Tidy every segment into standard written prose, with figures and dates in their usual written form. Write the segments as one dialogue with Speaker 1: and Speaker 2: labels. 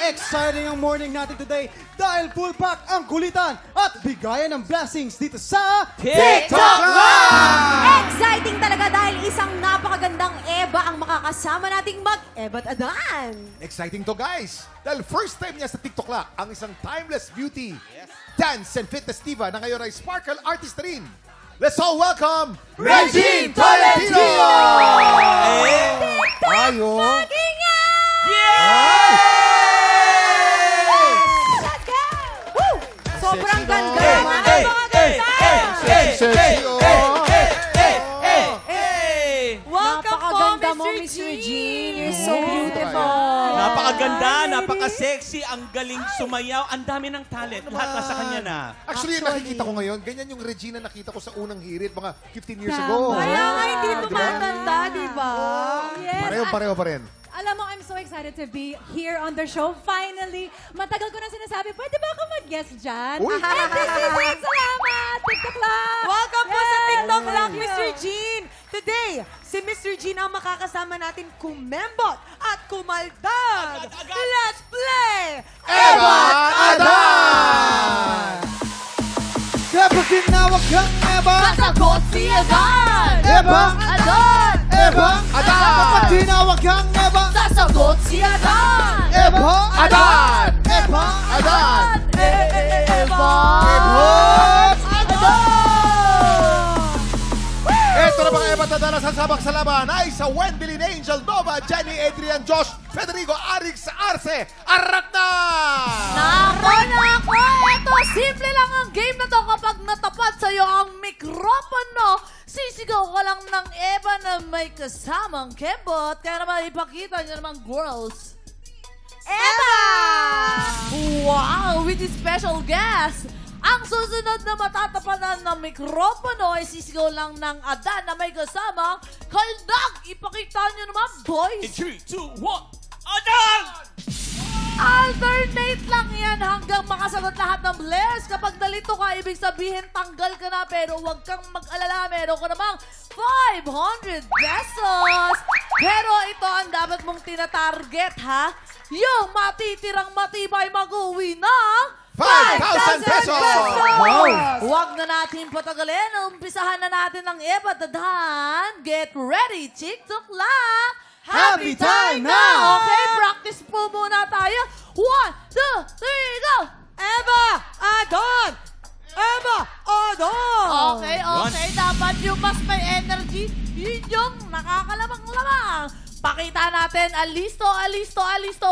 Speaker 1: Exciting ang morning natin today dahil full pack ang kulitan at bigayan ng blessings dito sa
Speaker 2: TikTok
Speaker 1: Live!
Speaker 2: Exciting talaga dahil isang napakagandang Eva ang makakasama nating mag-Eba't Adan.
Speaker 3: Exciting to, guys! Dahil first time niya sa TikTok Lock, ang isang timeless beauty, dance and fitness diva na ngayon ay sparkle artist rin. Let's all welcome Regine Tolentino! Ayo!
Speaker 2: Sobrang ganda
Speaker 3: Hey,
Speaker 2: naman.
Speaker 3: hey,
Speaker 2: Napakaganda.
Speaker 4: Welcome po,
Speaker 2: Napakaganda mo,
Speaker 4: Mr.
Speaker 2: Miss
Speaker 4: Regine.
Speaker 2: Regine. You're so beautiful.
Speaker 5: Napakaganda, napaka-sexy, ang galing sumayaw, ang dami ng talent. Lahat nasa kanya na.
Speaker 3: Actually, nakikita ko ngayon, ganyan yung Regina nakita ko sa unang hirit, mga 15 years ago.
Speaker 4: Kaya nga hindi
Speaker 3: Diba?
Speaker 4: tumatanda, di ba? Yes.
Speaker 3: Pareho pa rin.
Speaker 4: Alam mo, I'm so excited to be here on the show. Finally, matagal ko na sinasabi, pwede ba ako mag-guest dyan?
Speaker 3: Uy!
Speaker 4: And this is it. Salamat! TikTok Lock!
Speaker 6: Welcome po sa
Speaker 4: Yes.
Speaker 6: TikTok Lock,
Speaker 4: Thank you.
Speaker 6: Mr. Gene. Today, si Mr. Gene ang makakasama natin kumembot at kumaldad. Let's play!
Speaker 3: Eba't Adan!
Speaker 1: Kapag tinawag kang Eva,
Speaker 2: Sasagot si Adan.
Speaker 1: Eva,
Speaker 2: Adan.
Speaker 1: Eva,
Speaker 3: Adan!
Speaker 1: Kapag tinawag kang Eva,
Speaker 2: Sasagot si Adan.
Speaker 1: Eva,
Speaker 3: Adan!
Speaker 1: Eva,
Speaker 3: Adan!
Speaker 2: Eva.
Speaker 3: Ito na mga Eba't Adan na sasabak sa laban ay sa Wendelin Angel Nova, Jenny Adrian Josh, Federico Arix Arce, Arat na!
Speaker 2: Nako! Ito, simple lang ang game na to. Kapag natapat sa'yo ang mikropono, sisigaw ka lang ng Eva na may kasamang kembot. Kaya naman ipakita niyo naman, girls. Eva! Wow! With the special guest. Ang susunod na matatapanan ng mikropono ay sisigaw lang ng Adan na may kasamang kaldag. Ipakita niyo naman, boys.
Speaker 5: In 3, 2, 1, Adan!
Speaker 2: Alternate lang yan hanggang makasagot lahat ng players. Kapag nalito ka, ibig sabihin tanggal ka na. Pero huwag kang mag-alala. Meron ka namang 500 pesos. Pero ito ang dapat mong tinatarget, ha? Yung matitirang matibay mag-uwi ng
Speaker 3: 5,000 pesos!
Speaker 1: Wow!
Speaker 2: Huwag na natin patagalin. Umpisahan na natin ang Eba't Adan. Get ready, TikTok Lock!
Speaker 1: Happy time now!
Speaker 2: Okay, practice po muna tayo. 1, 2, 3, go!
Speaker 6: Eva! Adan! Eva! Adan!
Speaker 2: Okay. Dapat yung mas may energy, yun yung nakakalamang-lamang. Pakita natin. Alisto. 1, 2, 3,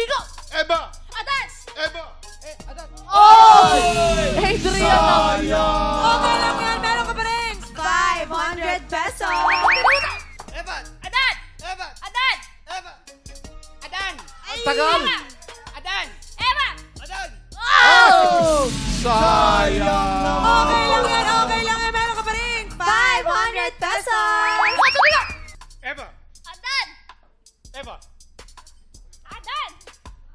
Speaker 2: go!
Speaker 3: Eba!
Speaker 2: Adan!
Speaker 3: Eba!
Speaker 2: Oh! Adrian!
Speaker 6: Okay lang yan, meron ka pa rin 500 pesos!
Speaker 3: Eba!
Speaker 2: Adan!
Speaker 3: Eba!
Speaker 2: Adan!
Speaker 3: Eba!
Speaker 2: Adan!
Speaker 3: Ang tagal!
Speaker 2: Adan! Eva!
Speaker 3: Adan!
Speaker 2: Oh!
Speaker 3: Sayang!
Speaker 6: Okay lang yan, meron ka pa rin 500 pesos!
Speaker 3: Eba!
Speaker 2: Adan!
Speaker 3: Eba!
Speaker 2: Adan!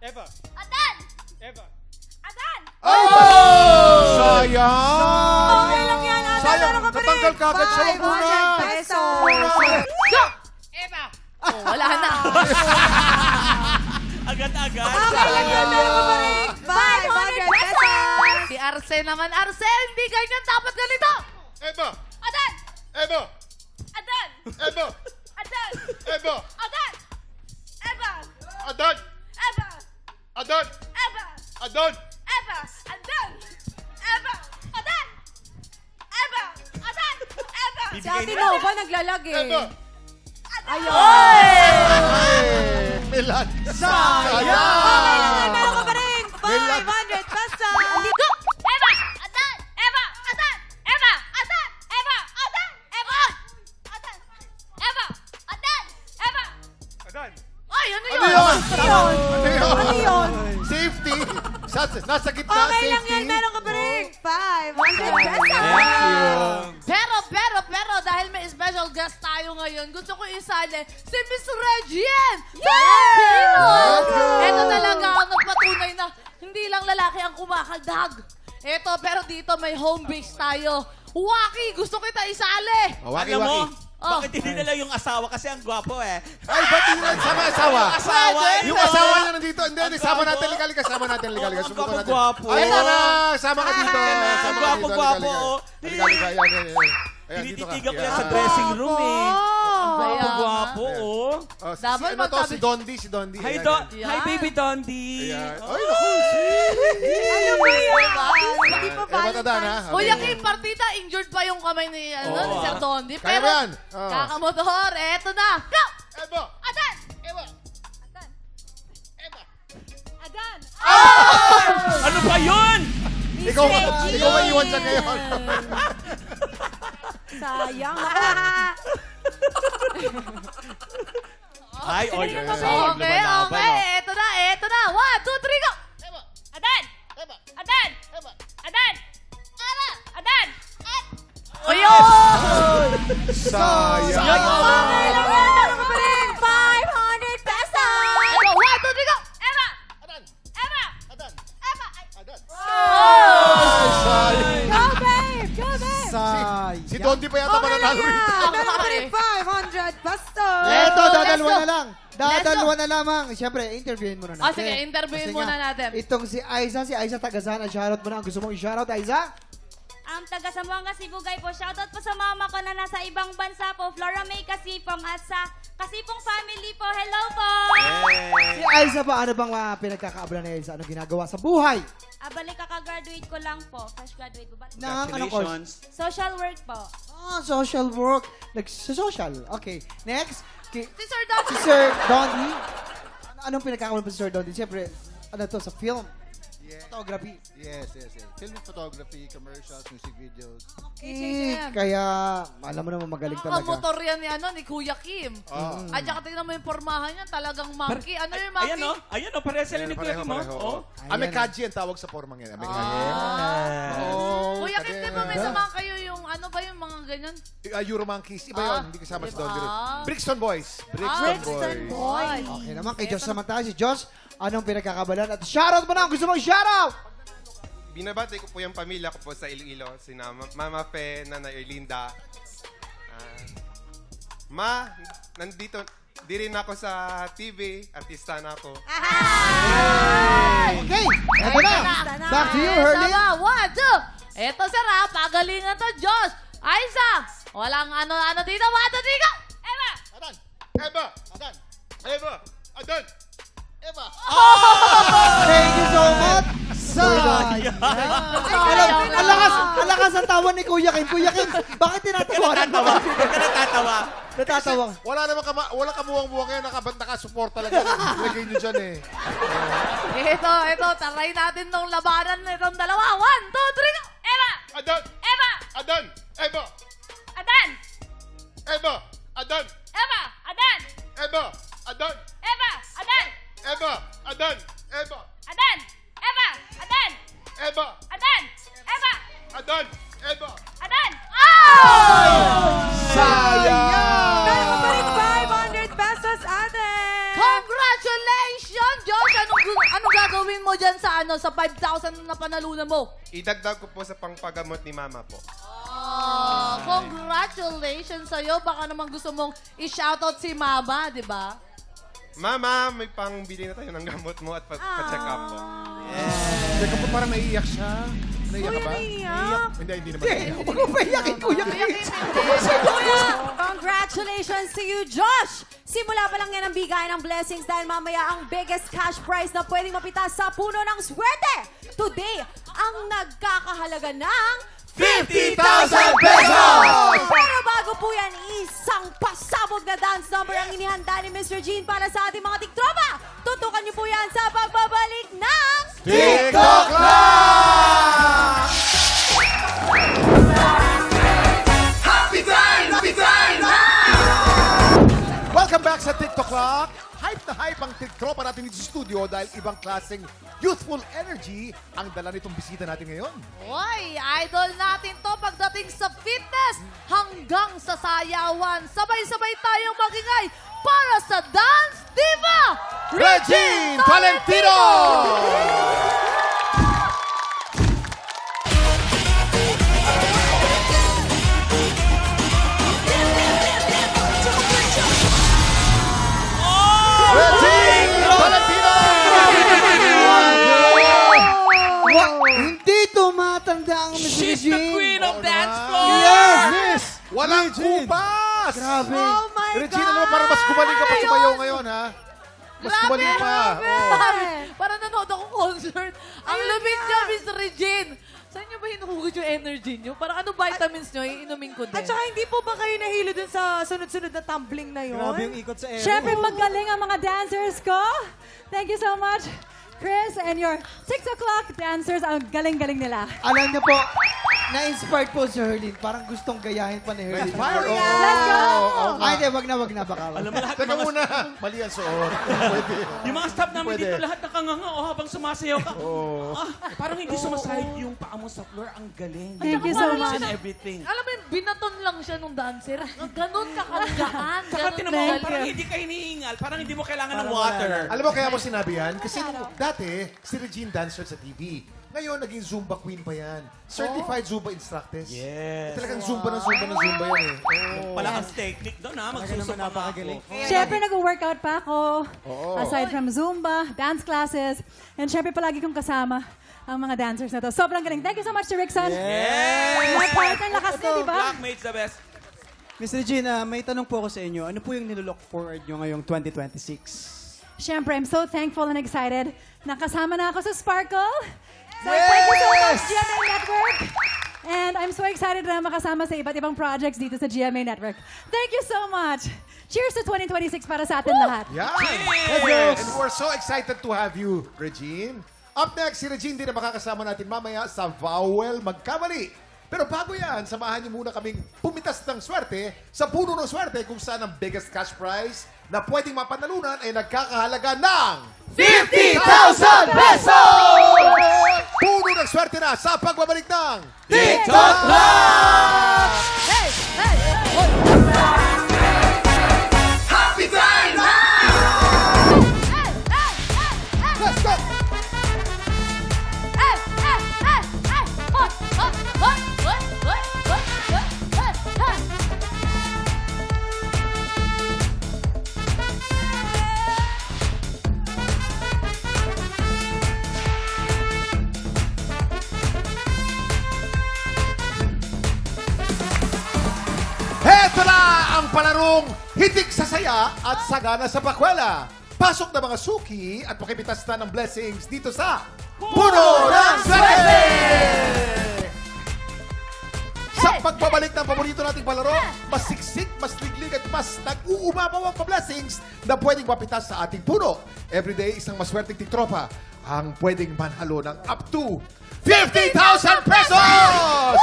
Speaker 3: Eba!
Speaker 2: Adan!
Speaker 3: Eba!
Speaker 2: Adan!
Speaker 3: Sayang!
Speaker 6: Okay lang yan, Adan,
Speaker 3: Sayang,
Speaker 6: meron ka pa rin
Speaker 3: natanggal ka agad sa laguna.
Speaker 6: 500 pesos!
Speaker 2: Eva! Oh, wala na.
Speaker 5: Agad-agad.
Speaker 6: Okay lang yan, meron ka pa rin 500 pesos!
Speaker 2: Si Arce naman. Arce, hindi ganyan. Dapat ganito.
Speaker 3: Eba!
Speaker 2: Adan!
Speaker 3: Eba!
Speaker 2: Adan!
Speaker 3: Eba!
Speaker 2: Adan!
Speaker 3: Eba!
Speaker 2: Adan! Eva!
Speaker 3: Adan!
Speaker 2: Eva!
Speaker 3: Adan!
Speaker 2: Eva!
Speaker 3: Adan!
Speaker 2: Eva! Adan! Eva! Adan! Eva! Adan! Eva!
Speaker 6: Si Ate Nova naglalag eh.
Speaker 3: Eba! Milan! Sayang!
Speaker 6: Okay lang yan, meron ka pa rin
Speaker 3: Milan.
Speaker 6: 500 pesos!
Speaker 2: Go! Eva! Adan! Eva! Adan! Eva! Adan! Eva! Adan! Eva! Adan! Eva! Adan! Eva!
Speaker 3: Adan!
Speaker 2: Ay, ano
Speaker 3: Ano
Speaker 2: yun?
Speaker 3: yun?
Speaker 6: Ano yun? Ano yun?
Speaker 3: Safety! Nasa gitna,
Speaker 6: Okay lang
Speaker 3: safety!
Speaker 6: yan, meron ka pa rin 500 pesos!
Speaker 2: Pero, dahil may special guest tayo ngayon, gusto ko isali si Miss Regine! Ito talaga ang nagpatunay na hindi lang lalaki ang kumakaldag. Pero dito may home base tayo. Waki, gusto kita isali!
Speaker 3: Waki,
Speaker 5: Alam mo,
Speaker 3: waki.
Speaker 2: Oh.
Speaker 5: Bakit hindi nila yung asawa? Kasi ang gwapo eh.
Speaker 3: Ay, ba't hindi lang sama asawa?
Speaker 5: Asawa!
Speaker 3: Yung
Speaker 5: ito.
Speaker 3: asawa niya nandito. Hindi,
Speaker 5: Ang
Speaker 3: sama
Speaker 5: gwapo.
Speaker 3: natin. Liga. Sama natin. Liga.
Speaker 5: Ang
Speaker 3: Subukan natin.
Speaker 5: gwapo-gwapo.
Speaker 3: Ay, tara! Sama ka dito.
Speaker 5: Ang
Speaker 3: Sama ka dito.
Speaker 5: gwapo-gwapo, oh.
Speaker 3: Liga. Yan. Ayan, dito ka.
Speaker 5: Tinititigan ko yan
Speaker 3: Yan.
Speaker 5: sa dressing room eh. Ang
Speaker 2: Kaya
Speaker 5: gwapo-gwapo,
Speaker 3: nga.
Speaker 5: oh.
Speaker 3: Oh, si,
Speaker 2: Dapat
Speaker 3: ano to?
Speaker 2: magtabi-
Speaker 3: Si Dondi. Si Dondi.
Speaker 5: Hi,
Speaker 3: Ayan,
Speaker 2: Yan.
Speaker 5: Hi, baby Dondi.
Speaker 3: Ayan.
Speaker 5: Oh.
Speaker 3: Ay, naku.
Speaker 6: Ano ba yan? Hindi pa
Speaker 3: Eh, matandaan, ha?
Speaker 2: Kuya Kim, partita, injured pa yung kamay ni, ni Sir Dondi.
Speaker 3: Kaya
Speaker 2: Pero,
Speaker 3: mo yan. Oh.
Speaker 2: kakamotor, eto na. Go!
Speaker 3: Ebo.
Speaker 2: Adan!
Speaker 4: Adan!
Speaker 5: Ano ba yun?
Speaker 3: Ikaw may iwan siya ngayon.
Speaker 4: Sayang.
Speaker 5: Ay, oy.
Speaker 2: Okay, okay. Eto na. 1, 2, 3, go! Adan! Adan! Adan! Adan! Ayun!
Speaker 3: Sayang.
Speaker 4: Okay lang yan. Ano ka pa rin? 500 pesos!
Speaker 2: Eto, 1, 2, 3, go! Eva!
Speaker 3: Adan.
Speaker 2: Eva!
Speaker 3: Adan.
Speaker 2: Eva!
Speaker 3: Adan. Sayang.
Speaker 4: Go, babe! Go, babe!
Speaker 1: Sayang.
Speaker 3: Si Dondi pa yata mananalo rito.
Speaker 6: Meron pa rin 500 pesos.
Speaker 1: Eto,
Speaker 2: Let's
Speaker 1: dadalwa
Speaker 2: go.
Speaker 1: na lang. Dadalwa na lamang. Siyempre, interviewin muna natin.
Speaker 2: Ah, sige, interviewin
Speaker 1: Kasi
Speaker 2: muna
Speaker 1: nga,
Speaker 2: natin.
Speaker 1: Itong si Aiza Tagasana, shoutout mo na. Gusto mong i-shoutout, Aiza?
Speaker 7: Ang taga Zamboanga, Sibugay po. Shoutout po sa mama ko na nasa ibang bansa po. Flora May Kasipong at sa Kasipong family po. Hello po!
Speaker 1: Si Aiza ba, ano bang pinagkakaabala na Aiza? Ano ginagawa sa buhay?
Speaker 7: Balik kaka-graduate ko lang po. Fresh graduate po.
Speaker 1: Nang ano course?
Speaker 5: Congratulations.
Speaker 7: Social work po.
Speaker 1: Social work. Nag-social. Okay. Next.
Speaker 2: Si Sir Dondi.
Speaker 1: Si Sir Dondi. Anong pinagkakaabala pa si Sir Dondi? Siyempre, ano to, sa film. Photography.
Speaker 8: Yes. Film photography, commercials, music videos.
Speaker 1: Kaya, alam mo naman magaling talaga.
Speaker 2: Motor yan ni Kuya Kim. At saka tingnan mo yung pormahan niya, talagang monkey. Ano yung monkey?
Speaker 5: Ayan o, pareha sila ni Kuya
Speaker 3: Pareho,
Speaker 5: Kim,
Speaker 3: pareho.
Speaker 5: oh.
Speaker 3: Amekaji ang tawag sa formang yan. Amekaji.
Speaker 2: Kuya Kim, di ba may sama kayo yung ano ba yung mga ganyan?
Speaker 3: Euro Monkeys. Iba yun. Hindi kasama si Dondi rin.
Speaker 2: Ah.
Speaker 3: Brixton Boys.
Speaker 6: Brixton Boys.
Speaker 1: Okay naman, kay Josh naman tayo. Si Josh, anong pinagkakabalan? At shoutout mo na, gusto mong shoutout!
Speaker 9: Binabati ko po yung pamilya ko po sa Iloilo, sina Mama Fe, Nanay Erlinda. Ma, nandito, di rin ako sa TV, artista na ako.
Speaker 1: Okay, eto na. Back to you, Hurley.
Speaker 2: Sama, 1, 2. Eto sir ha, pagalingan to, Josh. Aiza, walang ano dito. 1, 2, 3, go! Eva!
Speaker 3: Adan. Eba. Adan. Eba. Adan. Eva.
Speaker 1: Thank you so much. Sayang. Ang lakas ang tawa ni Kuya Kim. Kuya Kim, bakit tinatawanan mo?
Speaker 5: Huwag ka natatawa.
Speaker 1: Natatawa.
Speaker 3: Wala kamuwang-buwang ngayon. Nakasupport talaga. Lagay nyo dyan eh.
Speaker 2: Ito, taray natin tong labanan nitong dalawa. 1, 2, 3, go! Eva!
Speaker 3: Adan.
Speaker 2: Eva!
Speaker 3: Adan. Eba.
Speaker 2: Adan!
Speaker 3: Eba. Adan.
Speaker 2: Eva! Adan!
Speaker 3: Eba. Adan.
Speaker 2: Eva! Adan!
Speaker 3: Eba. Adan. Eba.
Speaker 2: Adan! Eva! Adan!
Speaker 3: Eba.
Speaker 2: Adan! Eva!
Speaker 3: Adan. Eba.
Speaker 2: Adan! Oh!
Speaker 3: Sayang!
Speaker 6: Meron pa rin 500 pesos, ate.
Speaker 2: Congratulations, Josh! Anong gagawin mo dyan sa sa 5,000 na panalunan mo?
Speaker 9: Idagdag ko po sa pangpagamot ni Mama po.
Speaker 2: Oh, congratulations sa'yo. Baka naman gusto mong i-shoutout si Mama, di ba?
Speaker 9: Mama, may pangbili na tayo ng gamot mo at pa-check up po.
Speaker 3: Teka po, parang naiiyak siya. Naiiyak ka ba?
Speaker 6: Naiiyak?
Speaker 3: Hindi naman naiiyak.
Speaker 1: Huwag mo paiyakin, Kuya Kim.
Speaker 4: Congratulations to you, Josh! Simula pa lang yan ang bigay ng blessings dahil mamaya ang biggest cash prize na pwedeng mapitas sa puno ng swerte. Today, ang nagkakahalaga ng
Speaker 3: 50,000 pesos!
Speaker 4: Pero bago po yan, isang pasabog na dance number ang inihanda ni Mr. Gene para sa ating mga tiktropa. Tutukan niyo po yan sa pagbabalik ng...
Speaker 3: TikTok Live! Happy time! Welcome back sa TikTok Clock. Hype na hype ang tiktropa natin dito sa studio dahil ibang klaseng youthful energy ang dala nitong bisita natin ngayon.
Speaker 2: Hoy, idol natin to pagdating sa fitness hanggang sa sayawan. Sabay-sabay tayong magingay para sa Dance Diva,
Speaker 3: Regine Valentino!
Speaker 5: She's the
Speaker 1: Regine.
Speaker 5: queen of
Speaker 3: Oo
Speaker 5: dance
Speaker 3: naman.
Speaker 5: floor!
Speaker 1: Yes, miss!
Speaker 3: Walang
Speaker 1: Regine.
Speaker 3: kupas!
Speaker 1: Grabe.
Speaker 6: Oh my
Speaker 3: Regina,
Speaker 6: God!
Speaker 3: naman parang mas gumaling ka pa
Speaker 2: Ayun.
Speaker 3: sumayaw ngayon, ha? Mas gumaling pa. Oo.
Speaker 2: Para nanood ako concert. Ang lumit niya, Miss Regine. Saan niyo ba hinuhugot yung energy niyo? Parang ano vitamins niyo, iinumin ko din.
Speaker 6: At saka hindi po ba kayo nahilo dun sa sunod-sunod na tumbling na yun?
Speaker 1: Grabe yung ikot sa air.
Speaker 4: Siyempre, magaling ang mga dancers ko. Thank you so much, Chris, and your 6 o'clock dancers. Ang galing-galing nila.
Speaker 1: Alam niyo po, na-inspired po si Herlin. Parang gustong gayahin pa ni Herlin.
Speaker 3: Fire, oo.
Speaker 4: Let's go!
Speaker 1: Ay, hindi, wag na, baka.
Speaker 5: Alam mo, lahat ng
Speaker 3: Teka
Speaker 5: mga,
Speaker 3: muna. Mali ang suot. Pwede.
Speaker 5: yung mga staff namin
Speaker 3: Pwede.
Speaker 5: dito, lahat nakanganga habang sumasayaw ka.
Speaker 3: Oo.
Speaker 5: Parang hindi sumasahid yung paa mo sa floor. Ang galing.
Speaker 4: Thank you so
Speaker 5: Each
Speaker 4: much.
Speaker 5: and everything.
Speaker 2: Alam mo yun, binaton lang siya nung dancer. Ganon kakalgaan.
Speaker 5: Saka
Speaker 2: Ganon
Speaker 5: tinan mo,
Speaker 2: na-
Speaker 5: parang hindi ka hinihingal. Parang hindi mo kailangan ng water.
Speaker 3: Alam mo kaya mo sinabi yan? Kasi nung dati, si Regine dancer sa TV. Ngayon, naging Zumba queen pa yan. Certified Zumba instructor.
Speaker 5: Yes.
Speaker 3: Talagang Zumba yan eh. Oh.
Speaker 5: Wala kang technique doon ha. Magsusupa nga
Speaker 1: napakagaling.
Speaker 5: ako.
Speaker 4: Siyempre, nag-workout pa ako.
Speaker 3: Oo.
Speaker 4: Aside from Zumba, dance classes, and siyempre palagi kong kasama ang mga dancers na to. Sobrang galing. Thank you so much to Rickson.
Speaker 5: Yes!
Speaker 4: My partner, lakas niya, di ba?
Speaker 5: Blackmates the best.
Speaker 1: Miss Regina, may tanong po ako sa inyo. Ano po yung nilook forward nyo ngayong 2026?
Speaker 4: Siyempre, I'm so thankful and excited. Nakasama na ako sa Sparkle. So, thank you so much, GMA Network. And I'm so excited na makasama sa iba't ibang projects dito sa GMA Network. Thank you so much. Cheers to 2026 para sa atin lahat.
Speaker 3: Yan!
Speaker 5: Cheers!
Speaker 3: And we're so excited to have you, Regine. Up next, si Regine din na makakasama natin mamaya sa Vowel Magkamali. Pero bago yan, samahan niyo muna kaming pumitas ng swerte sa puno ng swerte kung saan ang biggest cash prize na pwedeng mapanalunan ay nagkakahalaga ng
Speaker 1: 50,000 pesos!
Speaker 3: Puno ng swerte na sa pagbabalik ng
Speaker 1: TikTok Live!
Speaker 2: Hey! Hey! Hoy!
Speaker 3: Happy Time Now!
Speaker 2: Hey! Hey! Hey! Hey!
Speaker 3: Let's go!
Speaker 2: Hey! Hey! Hey! Hey! Hoy! Hoy! Hoy! Hoy! Hoy! Hoy! Hoy! Hoy!
Speaker 3: Heto na ang palarong hitik sa saya at sagana sa pakwela. Pasok na mga suki at pakipitas na ng blessings dito sa Puno ng Swerte! Sa pagbabalik ng paborito nating palaro, mas siksik, mas liglig at mas nag-uumapaw ang pa-blessings na pwedeng mapitas sa ating puno. Everyday, isang maswerteng tiktropa ang pwedeng manhalo ng up to 50,000 pesos!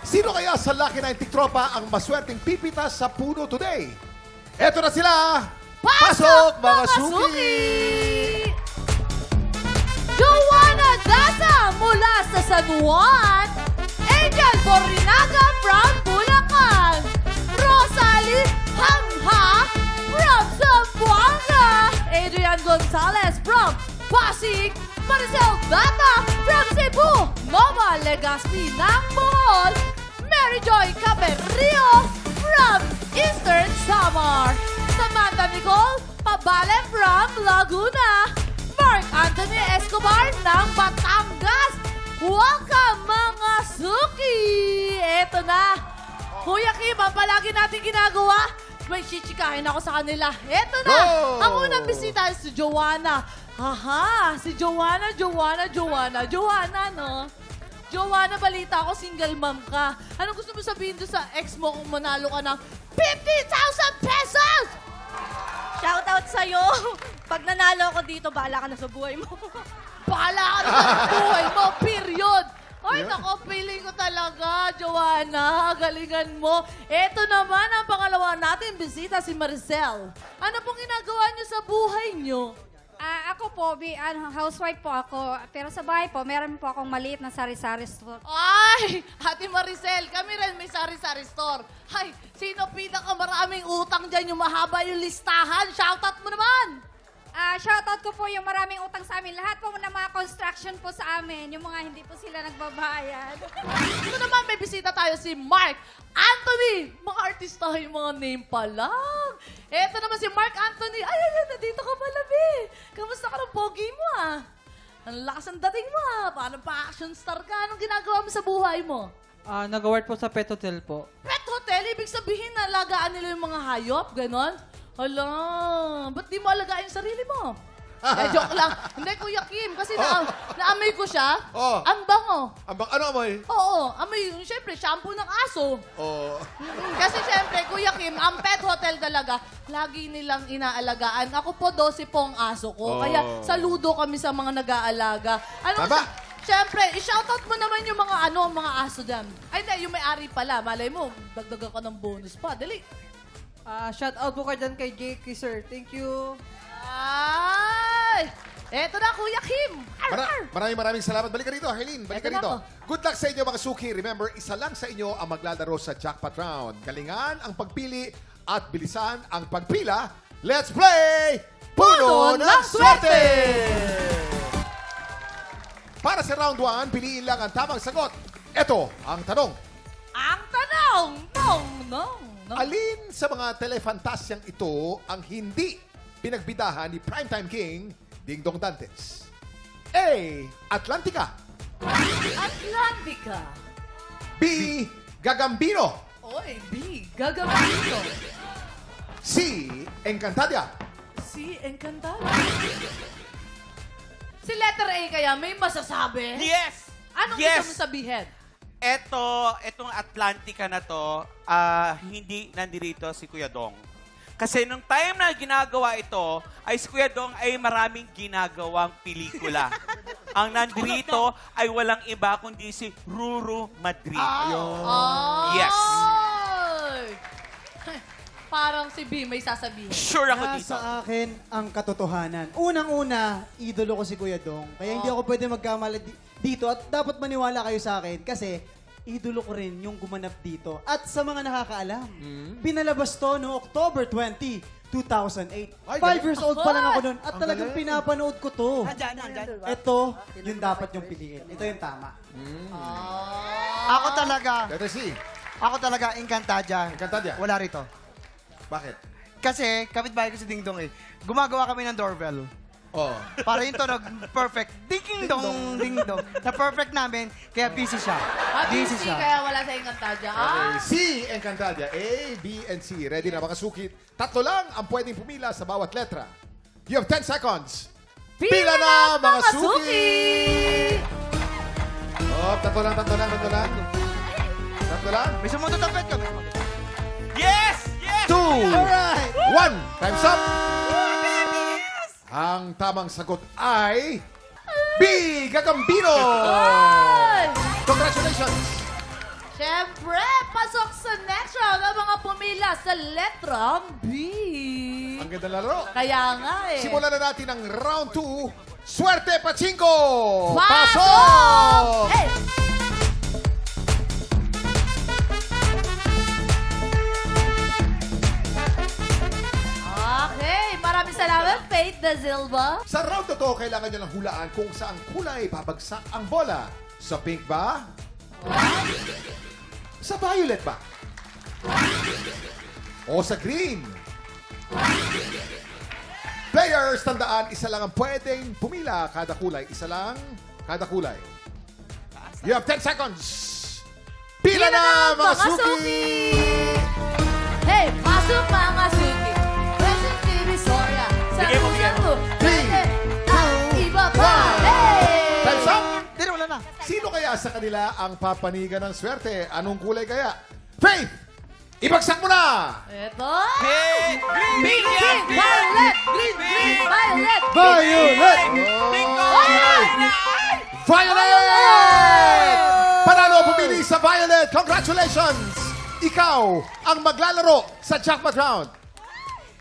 Speaker 3: Sino kaya sa Lucky 9 Tiktropa ang maswerteng pipitas sa puno today? Eto na sila! Pasok, mga suki!
Speaker 2: Joanna Daza mula sa San Juan. Angel Borinaga from Bulacan. Rosalie Hangha from Zamboanga. Adrian Gonzalez from Pasig. Maricel Data from Cebu. Nova Legaspi ng Bohol. Mary Joy Caberrio from Eastern Samar. Samantha Nicole Pabale from Laguna. Mark Anthony Escobar ng Batangas. Welcome mga suki! Eto na. Kuya Kim, ang palagi natin ginagawa, may chichikahin ako sa kanila. Eto na.
Speaker 3: Go!
Speaker 2: Ang unang bisita ay si Joanna. Aha, si Joanna, no? Joanna, balita ko, single mom ka. Anong gusto mo sabihin doon sa ex mo kung manalo ka ng 50,000 pesos?
Speaker 7: Shoutout sa'yo. Pag nanalo ako dito, bahala ka na sa buhay mo.
Speaker 2: Bahala ka na sa buhay mo, period. Ay, nako, feeling ko talaga, Joanna, galingan mo. Eto naman ang pangalawa natin, bisita si Maricel. Ano pong ginagawa niyo sa buhay niyo?
Speaker 10: Ako po, housewife po ako. Pero sa bahay po, meron po akong maliit na sari-sari store.
Speaker 2: Ay, Ate Maricel, kami rin may sari-sari store. Ay, sino pinakamaraming utang dyan yung mahaba yung listahan? Shoutout mo naman!
Speaker 10: Shoutout ko po yung maraming utang sa amin. Lahat po ng mga construction po sa amin. Yung mga hindi po sila nagbabayad.
Speaker 2: Ito naman, may bisita tayo si Mark Anthony. Mga artista yung mga name pa lang. Ito naman si Mark Anthony. Ay, nandito ka pala, be. Kamusta ka ng pogi mo, ah? Ang lakas ng dating mo ha. Parang pa-action star ka. Anong ginagawa mo sa buhay mo?
Speaker 11: Nag-work po sa Pet Hotel po.
Speaker 2: Pet hotel, ibig sabihin na alagaan nila yung mga hayop, ganon? Hala, ba't di mo alagaan yung sarili mo? Joke lang. Hindi, Kuya Kim, kasi naamoy ko siya.
Speaker 3: Oh.
Speaker 2: Ang bango.
Speaker 3: Ano amoy?
Speaker 2: Oo, amoy, siyempre, shampoo ng aso.
Speaker 3: Oh.
Speaker 2: Kasi siyempre, Kuya Kim, ang pet hotel talaga, lagi nilang inaalagaan. Ako po, 12 po ang aso ko.
Speaker 3: Oh.
Speaker 2: Kaya saludo kami sa mga nag-aalaga.
Speaker 3: Tama.
Speaker 2: Siyempre, i-shoutout mo naman yung mga aso dyan. Ay, hindi, yung may-ari pala. Malay mo, dagdagan ka ng bonus pa. Dali.
Speaker 11: Shout out po kayo dyan kay Jake, sir. Thank you.
Speaker 2: Ay! Eto na, Kuya Kim.
Speaker 3: Maraming salamat. Balik ka rito, Harleen. Balik ka
Speaker 2: Eto na
Speaker 3: rito.
Speaker 2: ako.
Speaker 3: Good luck sa inyo, mga suki. Remember, isa lang sa inyo ang maglalaro sa jackpot round. Galingan ang pagpili at bilisan ang pagpila. Let's play! Puno ng Swerte! Para sa round 1, piliin lang ang tamang sagot. Ito ang tanong.
Speaker 2: Ang tanong! No.
Speaker 3: Alin sa mga telefantasyang ito ang hindi pinagbidahan ni Primetime King Ding Dong Dantes? A. Atlantica.
Speaker 2: Atlantica.
Speaker 3: B. Gagambino.
Speaker 2: Oy, B. Gagawin
Speaker 3: C. Encantadia.
Speaker 2: Si Encantada. Si letter A kaya may masasabi?
Speaker 5: Yes!
Speaker 2: Anong gusto mo sabihin?
Speaker 5: Etong Atlantica na to, hindi nandirito si Kuya Dong. Kasi nung time na ginagawa ito, ay si Kuya Dong ay maraming ginagawang pelikula. Ang nandirito ay walang iba kundi si Ruru Madrid. Yes.
Speaker 2: Ay! Parang si B may sasabihin.
Speaker 5: Sure ako dito.
Speaker 1: Sa akin ang katotohanan. Unang-una, idolo ko si Kuya Dong. Kaya hindi ako pwede magkamali dito at dapat maniwala kayo sa akin kasi idolo ko rin yung gumanap dito. At sa mga nakakaalam, pinalabas to noong October 20, 2008. 5 years old pa lang ako noon at talagang pinapanood ko to. Ito, yung dapat yung piliin. Ito yung tama.
Speaker 12: Ako talaga,
Speaker 3: Letter C.
Speaker 12: Encantadia.
Speaker 3: Encantadia.
Speaker 12: Wala rito.
Speaker 3: Bakit?
Speaker 12: Kasi, kapitbahay ko si Ding Dong eh. Gumagawa kami ng doorbell.
Speaker 3: Oh.
Speaker 12: Para yung tunog, perfect. Ding Dong, Ding Dong. Na-perfect namin, kaya busy siya. Busy
Speaker 2: C
Speaker 12: siya.
Speaker 2: kaya wala sa Encantadia.
Speaker 3: Okay. C. Encantadia. A, B, and C. Ready na mga sukit? Tatlo lang ang pwedeng pumila sa bawat letra. You have 10 seconds.
Speaker 2: Pila na, mga suki!
Speaker 3: Oh, tatlo lang. Tatlo lang.
Speaker 12: May sumunod ang pet ko.
Speaker 5: Yes! Yes!
Speaker 3: 2, 1. Time's up. Ang tamang sagot ay B. Gagambino.
Speaker 2: Ay!
Speaker 3: Congratulations.
Speaker 2: Siyempre, pasok sa next round ang mga pumila sa letrang B.
Speaker 3: Ang ganda laro.
Speaker 2: Kaya nga eh.
Speaker 3: Simulan na natin ang round 2. Swerte Pachinko!
Speaker 2: Pasok! Eh! Okay, maraming salamat, Faith Da Silva.
Speaker 3: Sa round na to, kailangan nyo lang hulaan kung saang kulay babagsak ang bola. Sa pink ba? Sa violet ba? O sa green? Players, tandaan, isa lang ang pwedeng pumila kada kulay. Isa lang kada kulay. You have 10 seconds. Pila na, mga suki!
Speaker 2: Hey, pasok mga suki. Present Divisoria. Sa
Speaker 5: Bigay mo, bigay mo.
Speaker 3: 3,
Speaker 2: ang iba pa. Hey!
Speaker 3: Time's up!
Speaker 12: Hindi, wala na.
Speaker 3: Sino kaya sa kanila ang papanigan ng swerte? Anong kulay kaya? Faith! Ibagsak mo na!
Speaker 2: Ito.
Speaker 5: Green!
Speaker 2: Green, green, violet. Green, green, violet.
Speaker 1: Violet!
Speaker 3: Violet! Panalo pumili sa Violet! Congratulations! Ikaw ang maglalaro sa jackpot round.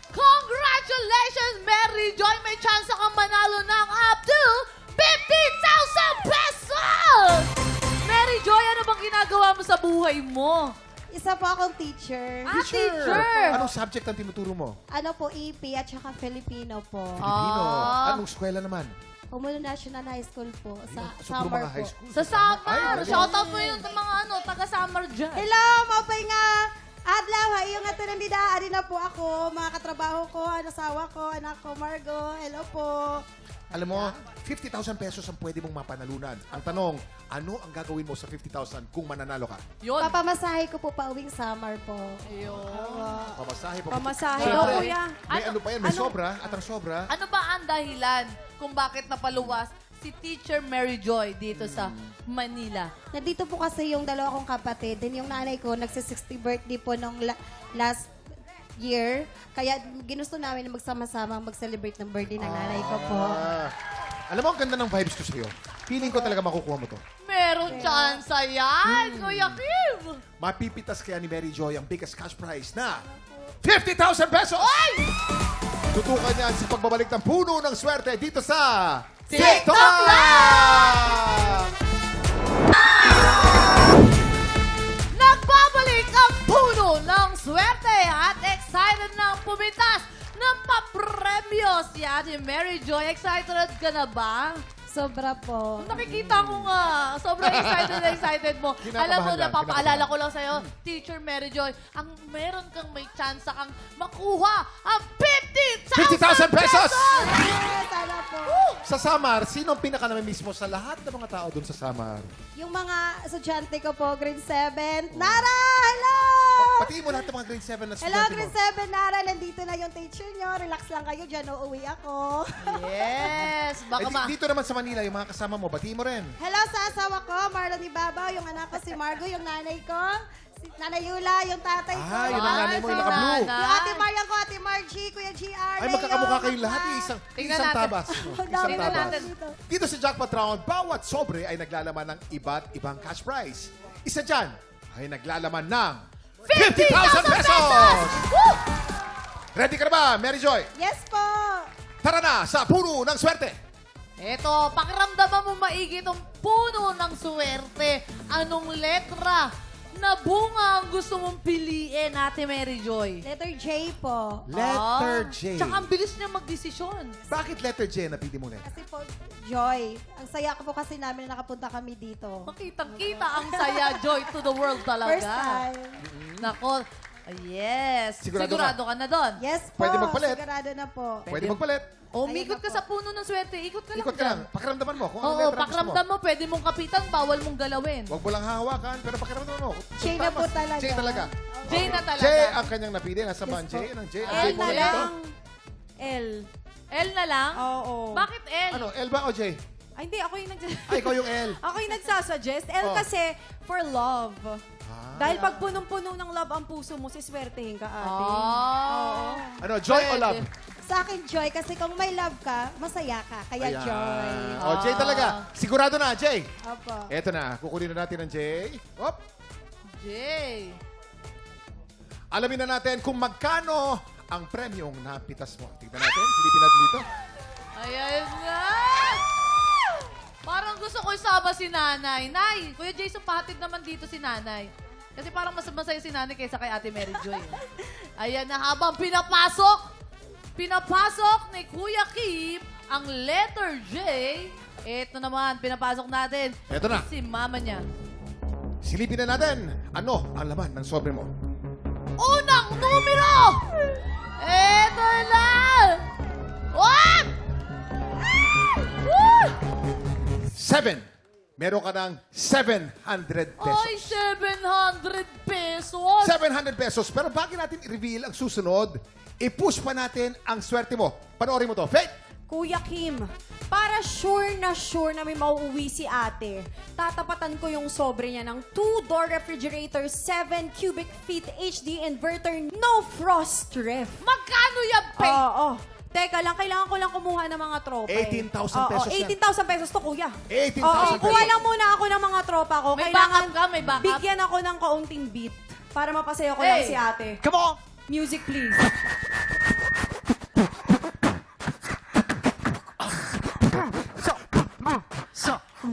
Speaker 2: Congratulations, Mary Joy! May chance kang manalo ng up to 50,000 pesos! Mary Joy, ano bang ginagawa mo sa buhay mo?
Speaker 13: Isa po akong teacher.
Speaker 2: Teacher!
Speaker 3: Anong subject ang tinuturo mo?
Speaker 13: Ano po, EP at saka Filipino po.
Speaker 3: Filipino.
Speaker 2: Ah.
Speaker 3: Anong eskwela naman?
Speaker 13: Umulo National High School po. Sa
Speaker 3: So, puro
Speaker 13: summer
Speaker 3: mga high
Speaker 13: po.
Speaker 3: school.
Speaker 2: Sa summer!
Speaker 3: Ay,
Speaker 2: Shoutout mo yung mga taga-summer dyan.
Speaker 13: Hello, mapay nga! Adlaw, yung nga ng bidaan na po ako, mga katrabaho ko, asawa ko, anak ko, Margo. Hello po.
Speaker 3: Alam mo, 50,000 pesos ang pwede mong mapanalunan. Ang tanong, ano ang gagawin mo sa 50,000 kung mananalo ka?
Speaker 2: Yun.
Speaker 13: Papamasahe ko po pauwing summer po.
Speaker 3: Pamasahe pa.
Speaker 6: Pamasahe
Speaker 3: Siyempre,
Speaker 6: daw, kuya.
Speaker 3: May ano pa yan, may sobra. At ang sobra,
Speaker 2: Ano ba ang dahilan kung bakit napaluwas si Teacher Mary Joy dito sa Manila?
Speaker 13: Nandito po kasi yung dalawa kong kapatid. Then yung nanay ko, nagsi-60 birthday po nung last year. Kaya ginusto namin na magsama-sama mag-celebrate ng birthday ng nanay ko po.
Speaker 3: alam mo, ang ganda ng vibes ko sa'yo. Feeling ko talaga makukuha mo to.
Speaker 2: Meron chance yan, Kuya Kim!
Speaker 3: Mapipitas kaya ni Mary Joy ang biggest cash prize na 50,000 pesos! Tutukan yan sa pagbabalik ng puno ng swerte dito sa
Speaker 2: TikTok Live! Nagbabalik ang puno ng swerte at excited na pumitas ng papremyo si Ate Mary Joy. Excited ka na ba?
Speaker 13: Sobra po.
Speaker 2: Nakikita ko nga. Sobrang excited na excited mo.
Speaker 3: Kinakabahan
Speaker 2: Alam mo,
Speaker 3: lang,
Speaker 2: napapaalala
Speaker 3: kinakabahan.
Speaker 2: ko lang sa'yo, Teacher Mary Joy, ang meron kang may chance kang makuha ang 50,000
Speaker 3: 50,000 pesos!
Speaker 13: Yes, sana po.
Speaker 3: Sa Samar, sino ang pinaka-namimiss mo sa lahat ng mga tao doon sa Samar?
Speaker 13: Yung mga estudyante ko po, grade 7. Nara, hello!
Speaker 3: Patiin mo lahat ng mga grade 7 na
Speaker 13: Hello,
Speaker 3: estudyante
Speaker 13: grade
Speaker 3: mo.
Speaker 13: 7, Nara. Nandito na yung teacher nyo. Relax lang kayo dyan. Uuwi ako.
Speaker 2: Yes! Baka
Speaker 3: Dito naman sa Manila, yung mga kasama mo, batiin mo rin.
Speaker 13: Hello sa asawa ko, Marlon Ibabaw, yung anak ko si Margo, yung nanay ko, si Nanay Yula, yung tatay ko.
Speaker 3: Yun ang nanay mo, yung naka-blue.
Speaker 13: Yung ate Marian ko, ate Margie, Kuya GR.
Speaker 3: Ay, magkakamukha kayong lahat. Isang
Speaker 2: Tingnan
Speaker 3: isang
Speaker 2: natin.
Speaker 3: tabas. Isang
Speaker 2: Tingnan
Speaker 3: tabas.
Speaker 2: natin.
Speaker 3: Dito sa Jackpot Round, bawat sobre ay naglalaman ng iba't ibang cash prize. Isa dyan ay naglalaman ng 50,000 pesos! Ready ka na ba, Mary Joy?
Speaker 13: Yes po.
Speaker 3: Tara na sa puno ng swerte!
Speaker 2: Eto, pakiramdaman mo maigi itong puno ng swerte. Anong letra na bunga ang gusto mong piliin, Ate Mary Joy?
Speaker 13: Letter J po.
Speaker 3: Letter J.
Speaker 2: Tsaka ang bilis niya magdesisyon.
Speaker 3: Bakit letter J na pili mo na?
Speaker 13: Kasi po, Joy. Ang saya ko po kasi namin na nakapunta kami dito.
Speaker 2: Makitang-kita ang saya, Joy to the world talaga.
Speaker 13: First time.
Speaker 2: Nako, yes.
Speaker 3: Sigurado
Speaker 2: ka na doon?
Speaker 13: Yes po.
Speaker 3: Pwede magpalit.
Speaker 13: Sigurado na po.
Speaker 3: Pwede magpalit.
Speaker 2: O, umikot ka sa puno ng swerte. Ikot ka lang
Speaker 3: Ikot ka
Speaker 2: dyan.
Speaker 3: lang. Pakiramdaman mo kung ano
Speaker 2: Oo,
Speaker 3: letra gusto mo.
Speaker 2: pakiramdam mo. Pwede mong kapitan, bawal mong galawin.
Speaker 3: Huwag mo lang hahawakan, pero pakiramdaman mo.
Speaker 13: J na po talaga.
Speaker 3: J talaga.
Speaker 2: J na talaga.
Speaker 3: J ang kanyang napili. Nasa ba ang J? Anong J? Ang J
Speaker 6: L
Speaker 3: po
Speaker 6: na
Speaker 3: dito.
Speaker 6: lang. L.
Speaker 2: L na lang?
Speaker 6: Oo.
Speaker 2: Bakit L?
Speaker 3: Ano, L ba o J?
Speaker 6: Ay, hindi. Ako yung
Speaker 3: Ay, ikaw yung L.
Speaker 6: Ako yung nagsasuggest. L
Speaker 3: Oh.
Speaker 6: kasi for love. Dahil pag punong-puno ng love ang puso mo, siswertehin ka, ate.
Speaker 2: Oh.
Speaker 3: Ano, joy o love?
Speaker 13: Sa akin, Joy. Kasi kung may love ka, masaya ka. Kaya
Speaker 3: Ayan.
Speaker 13: Joy.
Speaker 3: O, J talaga. Sigurado na, J.
Speaker 13: Opo.
Speaker 3: Eto na, kukunin na natin ang J. Op.
Speaker 2: J.
Speaker 3: Alamin na natin kung magkano ang premyong napitas mo. Tignan natin, silipin natin dito.
Speaker 2: Ayan nga! Parang gusto ko isama si nanay. Nay, Kuya Jason, pahatid naman dito si nanay. Kasi parang mas masaya si nanay kaysa kay Ate Mary Joy. Ayan na, habang pinapasok ni Kuya Kim ang letter J. Ito naman, pinapasok natin.
Speaker 3: Eto na.
Speaker 2: Si mama niya.
Speaker 3: Silipin na natin. Ano ang laman ng sobre mo?
Speaker 2: Unang numero! Ito na! What?
Speaker 3: 7. Meron ka ng 700 pesos.
Speaker 2: Ay, 700 pesos!
Speaker 3: 700 pesos. Pero bago natin i-reveal ang susunod, i-push pa natin ang swerte mo. Panoorin mo to. Faith!
Speaker 6: Kuya Kim, para sure na may mauuwi si ate, tatapatan ko yung sobre niya ng 2-door refrigerator, 7 cubic feet HD inverter, no frost ref.
Speaker 2: Magkano yan, Pe?
Speaker 6: Oo. Teka lang, kailangan ko lang kumuha ng mga tropa.
Speaker 3: 18,000 pesos yan.
Speaker 6: 18,000 pesos to, kuya.
Speaker 3: 18,000
Speaker 6: Oo,
Speaker 3: pesos.
Speaker 6: kuha lang muna ako ng mga tropa ko.
Speaker 2: May
Speaker 6: Kailangan
Speaker 2: backup ka, may backup.
Speaker 6: bigyan ako ng kaunting beat para mapasaya ko lang
Speaker 2: Hey!
Speaker 6: si ate.
Speaker 12: Come on!
Speaker 6: Music, please.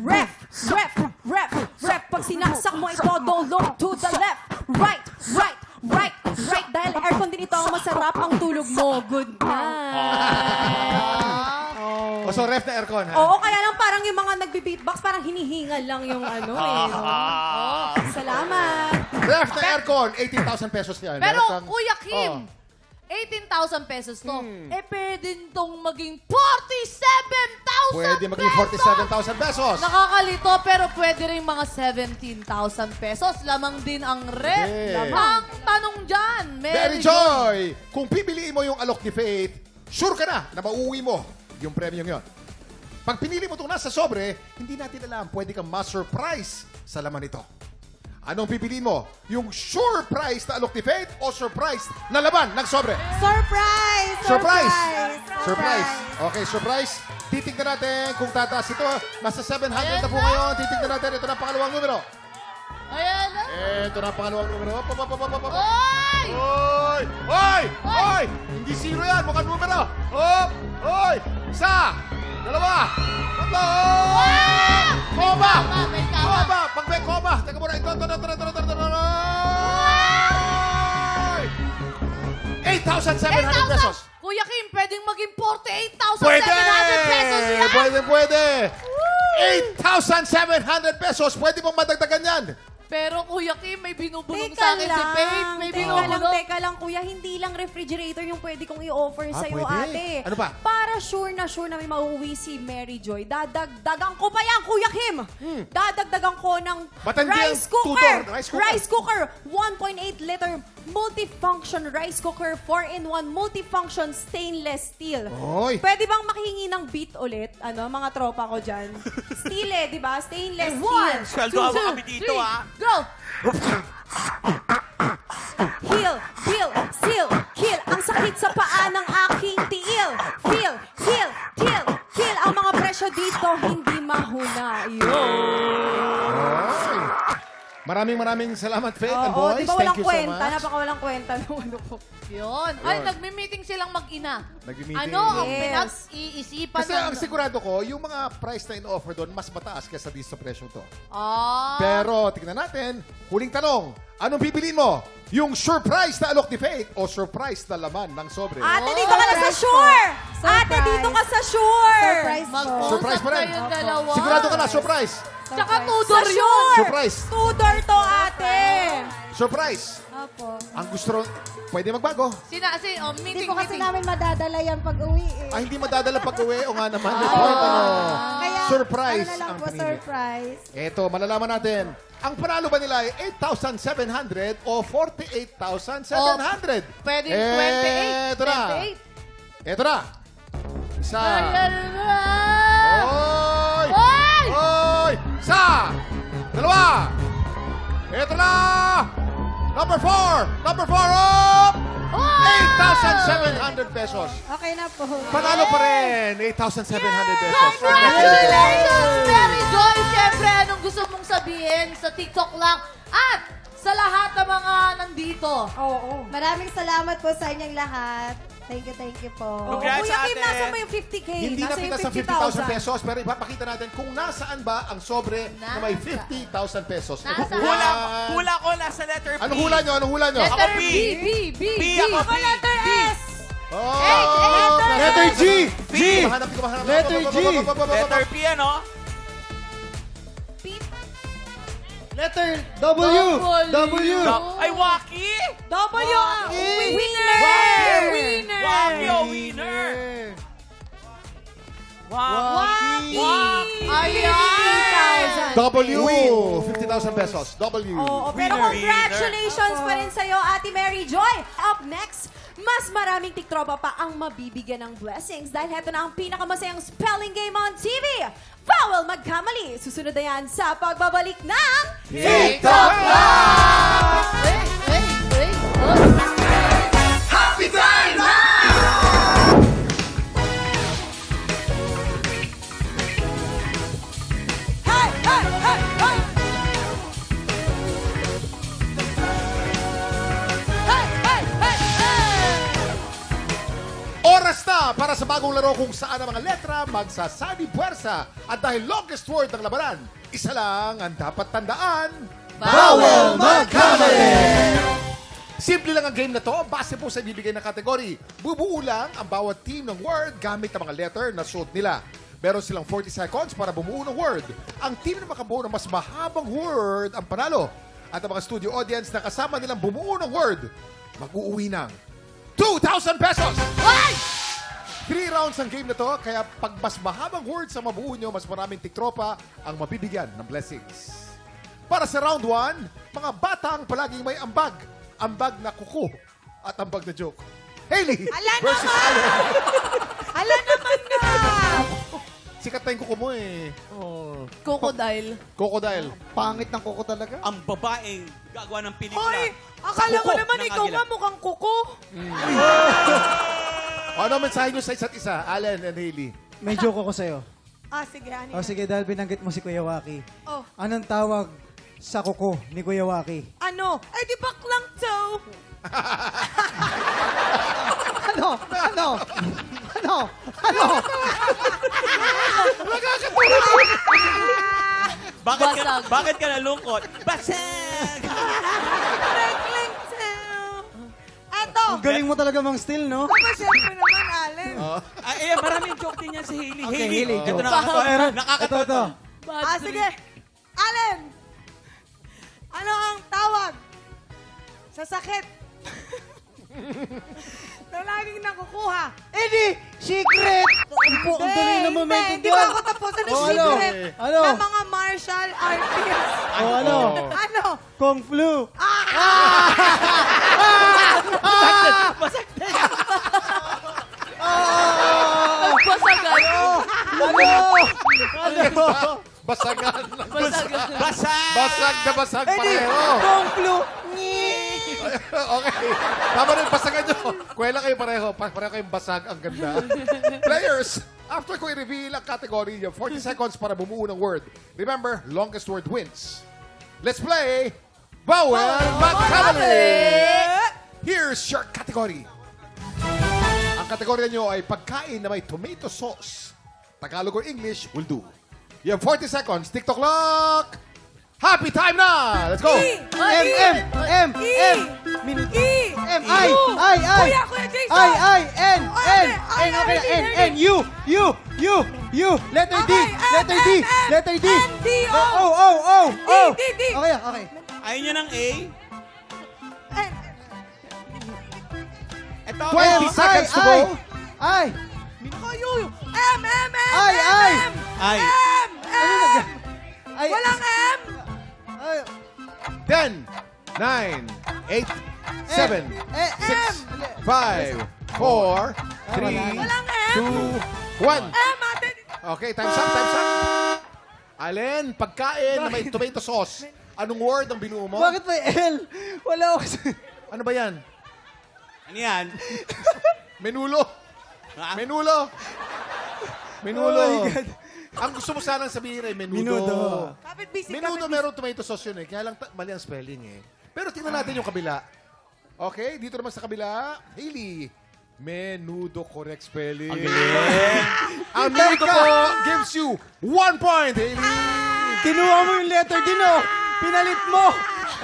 Speaker 6: Ref. Pag sinaksak mo ito, don't look to the left. Right. Dahil aircon din ito, masarap ang tulog mo. Good night.
Speaker 3: O, so ref na aircon, ha?
Speaker 6: Oo, kaya lang parang yung mga nagbe-beatbox, parang hinihingal lang yung ano eh. No? Salamat.
Speaker 3: Ref na aircon, 18,000 pesos yan.
Speaker 2: Pero,
Speaker 3: Meron kang-
Speaker 2: Kuya Kim,
Speaker 3: Oh.
Speaker 2: 18,000 pesos to. Eh, pwede itong maging 47,000
Speaker 3: Pwede maging 47,000 pesos.
Speaker 2: Nakakalito, pero pwede rin mga 17,000 pesos. Lamang din ang ref.
Speaker 3: Yes.
Speaker 2: Ang tanong dyan,
Speaker 3: Mary Joy! Kung pipiliin mo yung alok ni Faith, sure ka na na mauuwi mo yung premyong yon. Pag pinili mo itong nasa sobre, hindi natin alam, pwede kang ma-surprise sa laman nito. Anong pipiliin mo? Yung sure prize na alok ni Faith o surprise na laman ng sobre?
Speaker 13: Surprise!
Speaker 3: Surprise! Surprise! Okay, surprise. Titignan natin kung tataas ito. Nasa 700 na po ngayon. Titignan natin. Ito na ang pangalawang numero.
Speaker 2: Ayan na.
Speaker 3: Ito na ang pangalawang numero.
Speaker 2: Oy!
Speaker 3: Oy! Oy! Oy! Hindi zero yan. Mukhang numero. Hop! Oy! Isa! Dalawa! Tatlo! Koma!
Speaker 2: May tama.
Speaker 3: Koma! Pag may koma! Teka muna. Ito. Oy! 8,700 pesos.
Speaker 2: Kuya Kim, pwedeng maging 48,700
Speaker 3: Pwede!
Speaker 2: pesos yan.
Speaker 3: Pwede! 8,700 pesos. Pwede mong madagdagan yan.
Speaker 2: Pero Kuya Kim, may binubulong
Speaker 6: Teka
Speaker 2: sa akin si
Speaker 6: lang,
Speaker 2: Faith. May binubulong.
Speaker 6: teka lang, kuya. Hindi lang refrigerator yung pwede kong i-offer sa'yo,
Speaker 3: pwede.
Speaker 6: ate.
Speaker 3: Ano pa?
Speaker 6: Para sure na may mauuwi si Mary Joy, dadagdagan ko pa yan, Kuya Kim. Dadagdagan ko ng
Speaker 3: Ba't hindi
Speaker 6: rice
Speaker 3: ang
Speaker 6: cooker.
Speaker 3: two-door rice cooker?
Speaker 6: 1.8 liter multifunction rice cooker, 4-in-1 multifunction stainless steel.
Speaker 3: Oy.
Speaker 6: Pwede bang makihingi ng beat ulit? Ano, mga tropa ko dyan. Steel di ba? Stainless steel.
Speaker 5: Sweldo mo kami dito, ah.
Speaker 2: Go!
Speaker 6: Heal, heal, seal, kill. Ang sakit sa paa ng aking tiil. Feel, heal, kill, kill. Ang mga presyo dito hindi mahuna.
Speaker 3: Oy. Maraming salamat, Faith and
Speaker 6: Oo,
Speaker 3: boys.
Speaker 6: di ba walang
Speaker 3: Thank you so
Speaker 6: kwenta?
Speaker 3: much.
Speaker 6: Napaka-walang kwenta ng ano ko.
Speaker 2: Yun. Ay, nagmi-meeting silang mag-ina.
Speaker 3: Nagmi-meeting.
Speaker 2: Ano ang
Speaker 6: Yes.
Speaker 2: pinag-iisipan
Speaker 3: Kasi ang sigurado ko, yung mga price na in-offer doon, mas mataas kaysa dito sa presyo to.
Speaker 2: Ah.
Speaker 3: Pero, tingnan natin, huling tanong, anong pipiliin mo? Yung surprise na alok ni Faith o surprise na laman ng sobre?
Speaker 6: Ate, dito ka na sa sure! Ate,
Speaker 13: Surprise.
Speaker 6: dito ka sa sure!
Speaker 13: Surprise po.
Speaker 3: Surprise pa rin.
Speaker 2: Kayong dalawa.
Speaker 3: Sigurado ka na, surprise.
Speaker 2: Tsaka
Speaker 6: Sa
Speaker 2: tudor yun.
Speaker 6: sure!
Speaker 3: Surprise.
Speaker 6: Tudor to, ate!
Speaker 3: Surprise.
Speaker 13: Opo.
Speaker 3: Ang gusto, pwede magbago.
Speaker 13: Hindi
Speaker 2: Meeting,
Speaker 13: po kasi
Speaker 2: meeting.
Speaker 13: namin madadala yan pag uwi eh.
Speaker 3: Ay, hindi madadala pag uwi. O nga naman, may point, ano.
Speaker 13: Kaya,
Speaker 3: Surprise
Speaker 13: ano na lang
Speaker 3: ang
Speaker 13: po,
Speaker 3: pinili.
Speaker 13: surprise.
Speaker 3: Eto, malalaman natin. Ang panalo ba nila ay 8,700 o 48,700?
Speaker 2: Pwede 28.
Speaker 3: Eto na.
Speaker 2: 28.
Speaker 3: Eto na. Isa.
Speaker 2: Ayan na.
Speaker 3: Oy!
Speaker 2: Oy!
Speaker 3: Oy! Isa! Dalawa! Eto na! Number 4! Number 4 up! 8,700 pesos.
Speaker 13: Okay na po.
Speaker 3: Panalo pa rin. 8,700 pesos.
Speaker 2: Congratulations, Mary Joy! Siyempre, anong gusto mong sabihin sa TikTok lang at sa lahat ng mga nandito?
Speaker 6: Oo.
Speaker 13: Maraming salamat po sa inyong lahat. Thank you po.
Speaker 5: Congrats,
Speaker 6: Kuya Kim,
Speaker 5: ate.
Speaker 6: nasa mo yung 50K?
Speaker 3: Hindi
Speaker 6: nasa
Speaker 3: napitas
Speaker 6: yung
Speaker 3: ang 50,000 pesos, pero ipapakita natin kung nasaan ba ang sobre na may 50,000 pesos.
Speaker 2: Nasa-
Speaker 5: Hula ko nasa letter B.
Speaker 3: Anong hula nyo? Anong hula nyo?
Speaker 2: Letter
Speaker 5: Ako,
Speaker 2: B,
Speaker 5: B.
Speaker 2: B.
Speaker 5: Ako,
Speaker 2: Ako
Speaker 5: B.
Speaker 2: letter S.
Speaker 3: Oh!
Speaker 1: Letter G!
Speaker 5: B.
Speaker 3: Mahanap ko, mahanap.
Speaker 1: Letter G.
Speaker 5: Letter P, ano?
Speaker 1: Letter W! W!
Speaker 5: Ay, Waki!
Speaker 6: W! Winner!
Speaker 5: Winner! Waki o winner! Waki!
Speaker 2: Ayan!
Speaker 3: W! 50,000 pesos. W.
Speaker 6: Oo, pero
Speaker 5: Winner.
Speaker 6: congratulations pa rin sa'yo, Ate Mary Joy. Up next, mas maraming tiktropa pa ang mabibigyan ng blessings dahil heto na ang pinakamasayang spelling game on TV. Bawal magkamali. Susunod na yan sa pagbabalik ng
Speaker 3: TikTok
Speaker 2: Hey, hey, hey.
Speaker 3: Happy time
Speaker 6: Hey, hey, hey, hey!
Speaker 2: Hey, hey, hey, hey!
Speaker 3: Oras na para sa bagong laro kung saan ang mga letra magsasali puwersa. At dahil longest word ng labanan, isa lang ang dapat tandaan.
Speaker 2: Bawal
Speaker 3: magkamali! Simple lang ang game na to, base po sa ibibigay na kategory. Bubuo lang ang bawat team ng word gamit ang mga letter na suot nila. Meron silang 40 seconds para bumuo ng word. Ang team na makabuo ng mas mahabang word ang panalo. at ang mga studio audience na kasama nilang bumuo ng word, mag-uuwi ng 2,000 pesos! 3 rounds ang game na to, kaya pag mas mahabang words ang mabuo nyo, mas maraming tiktropa ang mabibigyan ng blessings. Para sa round 1, mga batang palaging may ambag. Ambag na kuko at ambag na joke. Hailey versus Allen.
Speaker 6: Ala naman na!
Speaker 3: Sikat na yung kuko mo eh. Oh.
Speaker 2: Crocodile.
Speaker 3: Crocodile.
Speaker 8: Pangit ng kuko talaga.
Speaker 5: Ang babaeng gagawa ng pelikula.
Speaker 6: Hoy, akala ko
Speaker 5: Kuko
Speaker 6: naman
Speaker 5: ng
Speaker 6: ikaw
Speaker 5: agila.
Speaker 6: nga mukhang kuko.
Speaker 3: Ano mensahe nyo sa isa't isa, Allen and Hailey?
Speaker 1: May joke ako sa'yo.
Speaker 6: Sige, ano
Speaker 1: O sige, dahil binanggit mo si Kuya Waki.
Speaker 6: Oh.
Speaker 1: Anong tawag sa kuko ni Kuya Waki?
Speaker 6: Ano? Ay, di baklang to.
Speaker 1: Ano?
Speaker 2: Basag.
Speaker 5: Bakit ka nalungkot? Basag!
Speaker 6: Baklang to. Eto.
Speaker 1: Ang galing mo talaga mang still, no?
Speaker 6: Siyempre naman, Allen.
Speaker 5: Ay, maraming joke din yan si Hailey.
Speaker 1: Okay, Hailey,
Speaker 5: Ito
Speaker 1: joke.
Speaker 5: nakakatawa.
Speaker 1: Ito.
Speaker 5: Nakakatawa.
Speaker 6: Sige. Allen! Ano ang tawag sa sakit na laging nakukuha?
Speaker 1: Secret! Ang dali naman may
Speaker 6: Hindi ba ako tapos ng
Speaker 1: Oh, ano?
Speaker 6: secret
Speaker 1: Ano?
Speaker 6: ng mga martial artists?
Speaker 1: O ano?
Speaker 6: Ano?
Speaker 1: Kung flu.
Speaker 2: Nagbasagan.
Speaker 1: Ano?
Speaker 3: Basagan.
Speaker 2: Basagan.
Speaker 5: Basag!
Speaker 3: Basag na basag pareho.
Speaker 1: Kung flu.
Speaker 3: Okay. Tama rin, basagan nyo. Kuwela kayo pareho. Pareho kayong basag. Ang ganda. Players, after ko i-reveal ang category, you have 40 seconds para bumuo ng word. Remember, longest word wins. Let's play Bawel Magkamali! Here's your category. Ang kategorya nyo ay pagkain na may tomato sauce. Tagalog or English will do. You have 40 seconds. TikTok clock! Happy time na! Let's go!
Speaker 1: M. I.
Speaker 6: Kuya Jason!
Speaker 1: N. U. Letter D. Letter D.
Speaker 6: N-D-O.
Speaker 1: O.
Speaker 6: D.
Speaker 1: Okay.
Speaker 5: Ayaw nyo ng A? Ito.
Speaker 3: 20 seconds to go.
Speaker 1: I.
Speaker 6: M.
Speaker 5: Ay.
Speaker 6: Walang M!
Speaker 3: 10, 9, 8, 7, 6, 5, 4, 3,
Speaker 6: Walang M!
Speaker 3: 2, 1.
Speaker 6: M, ate!
Speaker 3: Okay, time's up. Allen, pagkain na may tomato sauce. Anong word ang binuo mo?
Speaker 1: Bakit may L? Wala ako kasi.
Speaker 3: Ano ba yan?
Speaker 5: Ano yan?
Speaker 3: Menulo.
Speaker 5: Ah?
Speaker 3: Menulo.
Speaker 1: Oh my God.
Speaker 3: Ang gusto mo sanang sabihin ay menudo.
Speaker 1: Menudo.
Speaker 6: Kapit busy,
Speaker 3: Menudo meron tomato sauce yun eh. Kaya lang mali ang spelling eh. Pero tingnan natin yung kabila. Okay, dito naman sa kabila. Hailey. Menudo, correct spelling. Ang galing. Ang menudo po gives you 1 point, Hailey.
Speaker 1: Kinuha mo yung letter D, no? Pinalit mo.